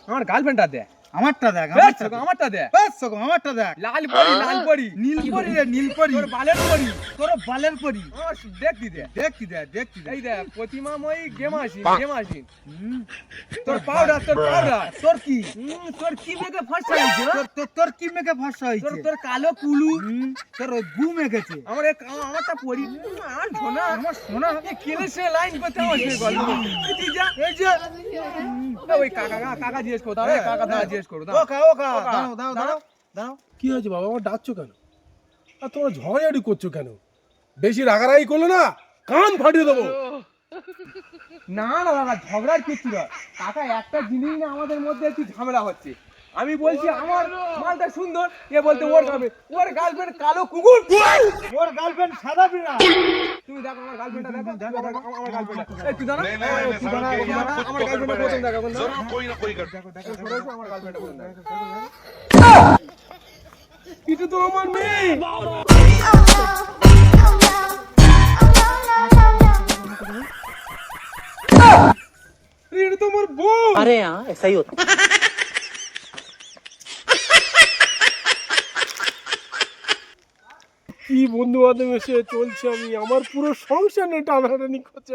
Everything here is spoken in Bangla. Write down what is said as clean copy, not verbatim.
আমার গার্লফ্রেন্ডটা দে। আমারটা দেখ, আমারটা দে। আমারটা দেখ। লাল পরি, লাল পরি। নীল পরি রে, নীল পরি। তোর বালের পরি। তোর বালের পরি। আমার দেখতি দে। দেখতি দে, দেখতি দে। এই দে প্রতিমাময়ী গেম আসিন। হুম। তোর পাউডার, তোর পাউডার। তোর কি? তোর কি মেঘে ফসা হয়েছে? তোর কি মেঘে ফসা হয়েছে? তোর কালো কুলু। তোর গু মেঘেছে। আমারটা পরি। আর শোনা, আমার সোনা কেলে সে লাইন করতে হচ্ছে গল্প। এই যা, এই যে ওই কাকা জিজ্ঞেস করো, কাকা দাঁড়া জিজ্ঞেস করো। ওকা দাঁড়াও। কি হয়েছে বাবা, আমার ডাকছো কেন? আর তোমরা ঝগড়াঝাড়ি করছো কেন? বেশি রাগারাগি করলে না কান ফাটিয়ে দেবো। না দাদা, ঝগড়ার কিছু না কাকা, একটা জিনিস না আমাদের মধ্যে একটু ঝামেলা হচ্ছে। আমি বলছি আমার মালটা সুন্দর, এ বলতে ওর খাবে, ওর গার্লফ্রেন্ড কালো কুকুর। ওর গার্লফ্রেন্ড সাদা বিড়া। তুমি দেখো আমার গার্লফ্রেন্ডটা, দেখো আমার গার্লফ্রেন্ডটা। এই তুই দাঁড়া, আমার গার্লফ্রেন্ডটা প্রথম দেখো। कोई ना कोई कर আমার গার্লফ্রেন্ডটা প্রথম দেখো। এটা তো আমার মেয়ে। এটা তো আমার বউ। अरे यहाँ ऐसा ही होता है। কি বন্ধু বান্ধব এসে চলছে, আমি আমার পুরো সংসার নিয়ে টানাটানি করছে।